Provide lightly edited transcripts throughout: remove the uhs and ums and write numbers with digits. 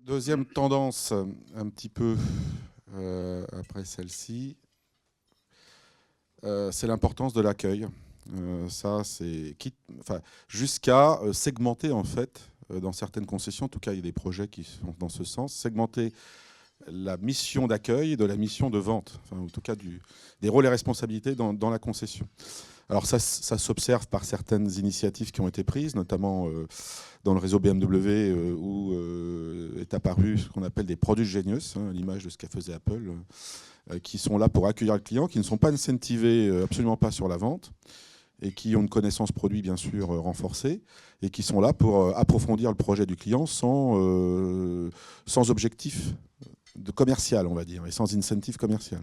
Deuxième tendance, un petit peu après celle-ci, c'est l'importance de l'accueil. Ça, c'est jusqu'à segmenter en fait dans certaines concessions. En tout cas, il y a des projets qui sont dans ce sens. Segmenter la mission d'accueil de la mission de vente. Enfin, en tout cas, des rôles et responsabilités dans la concession. Alors ça s'observe par certaines initiatives qui ont été prises, notamment dans le réseau BMW où est apparu ce qu'on appelle des produits genius, à l'image de ce qu'a faisait Apple, qui sont là pour accueillir le client, qui ne sont pas incentivés absolument pas sur la vente et qui ont une connaissance produit bien sûr renforcée et qui sont là pour approfondir le projet du client sans objectif de commercial, on va dire, et sans incentive commercial.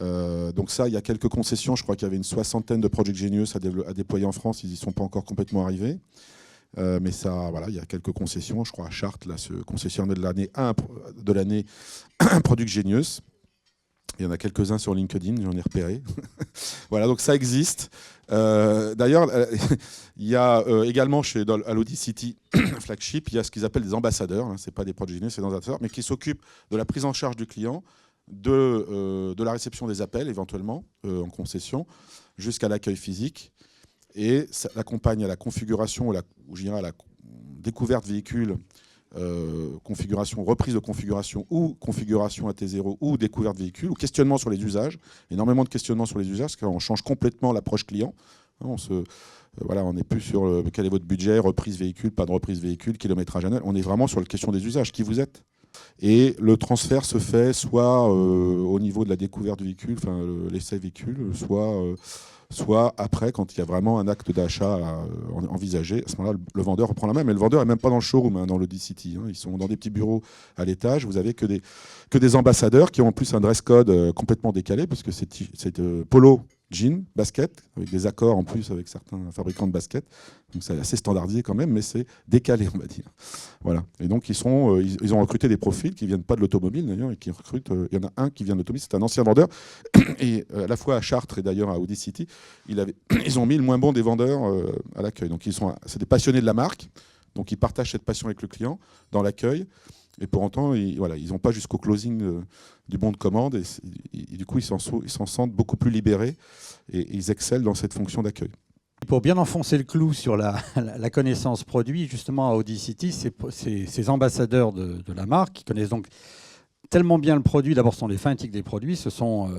Donc ça, il y a quelques concessions. Je crois qu'il y avait une 60aine de Project Genius à déployer en France. Ils n'y sont pas encore complètement arrivés. Mais ça, voilà, il y a quelques concessions. Je crois à Chartres, là, ce concessionnaire de l'année Project Genius. Il y en a quelques-uns sur LinkedIn, j'en ai repéré. Voilà, donc ça existe. D'ailleurs, il y a également à l'Audi City Flagship, il y a ce qu'ils appellent des ambassadeurs. Ce n'est pas des Project Genius, c'est des ambassadeurs, mais qui s'occupent de la prise en charge du client, de la réception des appels éventuellement en concession jusqu'à l'accueil physique, et ça l'accompagne à la configuration ou je dirais à la découverte véhicule, configuration, reprise de configuration ou configuration AT0 ou découverte véhicule ou questionnement sur les usages, énormément de questionnements sur les usages parce qu'on change complètement l'approche client. On n'est plus sur quel est votre budget, reprise véhicule, pas de reprise véhicule, kilométrage annuel, on est vraiment sur la question des usages, qui vous êtes. Et le transfert se fait soit au niveau de la découverte du véhicule, enfin l'essai véhicule, soit après, quand il y a vraiment un acte d'achat envisagé. À ce moment-là, le vendeur reprend la main, mais le vendeur n'est même pas dans le showroom, dans l'Audi City. Ils sont dans des petits bureaux à l'étage. Vous avez que des ambassadeurs qui ont en plus un dress code complètement décalé, parce que c'est polo, jean, basket, avec des accords en plus avec certains fabricants de baskets. Donc c'est assez standardisé quand même, mais c'est décalé, on va dire. Voilà. Et donc ils ont recruté des profils qui ne viennent pas de l'automobile d'ailleurs, et qui recrutent. Il y en a un qui vient de l'automobile, c'est un ancien vendeur, et à la fois à Chartres et d'ailleurs à Audi City, ils ont mis le moins bon des vendeurs à l'accueil. Donc c'est des passionnés de la marque, donc ils partagent cette passion avec le client dans l'accueil. Et pour autant, ils n'ont pas jusqu'au closing du bon de commande. Et du coup, ils s'en sentent beaucoup plus libérés et ils excellent dans cette fonction d'accueil. Pour bien enfoncer le clou sur la connaissance produit, justement à Audi City, ces ambassadeurs de la marque qui connaissent donc tellement bien le produit. D'abord, ce sont les fanatiques des produits. Ce sont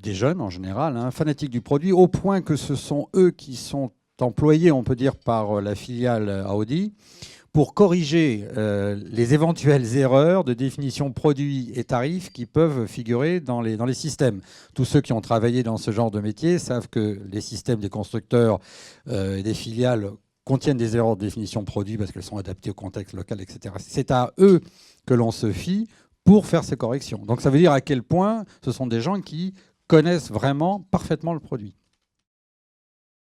des jeunes en général, fanatiques du produit, au point que ce sont eux qui sont employés, on peut dire, par la filiale Audi, pour corriger les éventuelles erreurs de définition produit et tarif qui peuvent figurer dans les systèmes. Tous ceux qui ont travaillé dans ce genre de métier savent que les systèmes des constructeurs et des filiales contiennent des erreurs de définition produit parce qu'elles sont adaptées au contexte local, etc. C'est à eux que l'on se fie pour faire ces corrections. Donc ça veut dire à quel point ce sont des gens qui connaissent vraiment parfaitement le produit.